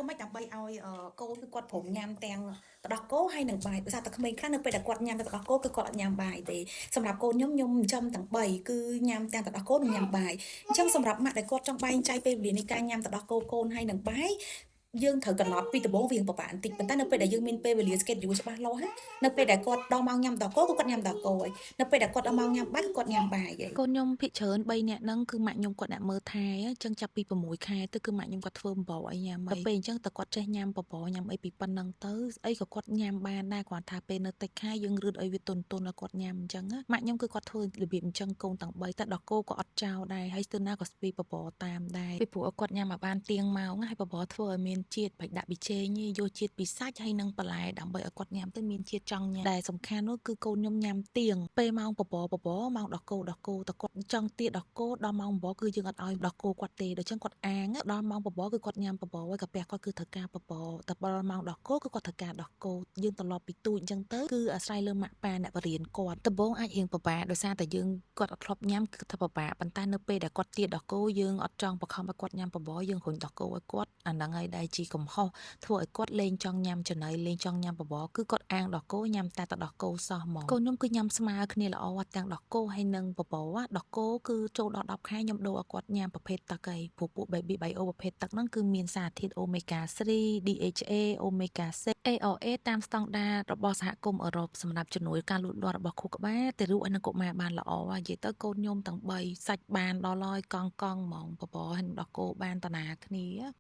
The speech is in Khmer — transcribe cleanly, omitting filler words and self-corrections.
ធ្វើម៉េចដើម្បីឲ្យកូនគឺគាត់ព្រមញ៉ាំទាំងទឹកដោះគោហើយនិងបាយដោយសារតែក្មេងខ្លះនៅពេលដែលគាត់ញ៉ាំទឹកដោះគោគឺគាត់អត់ញ៉ាំបាយទេសម្រាប់កូនខ្ញុំចិញ្ចឹមទាំង3គឺញ៉ាំទាំងទឹកដោះគោនិងញ៉ាំបាយអញ្ចឹងសម្រាប់ម៉ាក់ដែលគាត់ចង់បែងចែកពេលវេលានៃការញ៉ាំទឹកដោះគោកូនហើយនិងបាយយើងត្រូវកំណត់ពីដំបូងវាពិបាកបន្តិចប៉ុន្តែនៅពេលដែលយើងមានពេលវេលា schedule ច្បាស់លាស់ណានៅពេលដែលគាត់ដល់ម៉ោងញ៉ាំទឹកដោះគោគឺគាត់ញ៉ាំទឹកដោះគោហើយនៅពេលដែលគាត់ដល់ម៉ោងញ៉ាំបាយគឺគាត់ញ៉ាំបាយហើយកូនខ្ញុំភិកច្រើន3នាក់ហ្នឹងគឺម៉ាក់ខ្ញុំគាត់អ្នកមើលថែអញ្ចឹងចាប់ពី6ខែទៅគឺម៉ាក់ខ្ញុំគាត់ធ្វើបបរឲ្យញ៉ាំដល់ពេលអញ្ចឹងតើគាត់ចេះញ៉ាំបបរញ៉ាំអីពីប៉ុណ្ណឹងទៅស្អីក៏គាត់ញ៉ាំបានដែរគ្រាន់ថាពេលនៅតិចខែយើងរឺតឲ្យវាទុនឲ្យគាត់ញ៉ាំអញ្ចឹងម៉ាក់ខ្ញុំគឺគាត់ធ្វើរបៀបអញ្ចឹងកូនទាំង3តែដល់គោក៏អត់ចោលដែរហើយស្ទើរណាក៏ស្ពីបបរតាមដែរពីព្រោះគាត់ញ៉ាំឲ្យបានទៀងម៉ោងហើយបបរធ្វើឲ្យមានជាតិបាច់ដាក់ប៊ីចេងយកជាតិពីសាច់ហើយនិងបន្លែដើម្បីឲ្យគាត់ញ៉ាំទៅមានជាតិចង់ញ៉ាំដែលសំខាន់នោះគឺកូនខ្ញុំញ៉ាំទៀងពេលម៉ោងបបរម៉ោងដល់គោតគាត់ចង់ទៀតដល់គោដល់ម៉ោងបបរគឺយើងអត់ឲ្យដល់គោគាត់ទេដូច្នេះគាត់អាងដល់ម៉ោងបបរគឺគាត់ញ៉ាំបបរហើយកាពះគាត់គឺត្រូវការបបរតែដល់ម៉ោងដល់គោគឺគាត់ត្រូវការដល់គោយើងត្រឡប់ពីទូចអញ្ចឹងទៅគឺអាស្រ័យលើម៉ាក់ប៉ាអ្នកបរៀនគាត់ដំបូងអាចរៀងពិបាកដោយសារតែយើងគាត់អត់ធ្លាប់ញ៉ាំគឺថាពិបាកប៉ុន្តែនៅពេលដែលគាត់ទៀតដល់គោយើងអត់ចង់បង្ខំឲ្យគាត់ញ៉ាំបបរយើងរុញដល់គោឲ្យគាត់អាហ្នឹងហើយដែលជាកំហុសធ្វើឲ្យគាត់លេងចង់ញ៉ាំចំណីលេងចង់ញ៉ាំបបរគឺគាត់អាងដល់គោញ៉ាំតែទឹកដោះគោសោះហ្មងកូនខ្ញុំគឺញ៉ាំស្មើគ្នាល្អទាំងដោះគោហើយនិងបបរដោះគោគឺចូលដល់10ខែខ្ញុំដូរឲ្យគាត់ញ៉ាំប្រភេទទឹកហើយព្រោះពួក baby bio ប្រភេទទឹកហ្នឹងគឺមានសារធាតុ omega 3 DHA omega 6 ALA តាមស្តង់ដាររបស់សហគមន៍អឺរ៉ុបសម្រាប់ជំនួយការលូតលាស់របស់ខួរក្បាលទៅរូបឲ្យនឹងកុមារបានល្អនិយាយទៅកូនខ្ញុំទាំង3សាច់បានដល់ហើយកង់ហ្មងបបរហើយនិងដោះគោបានតាណាគ្នា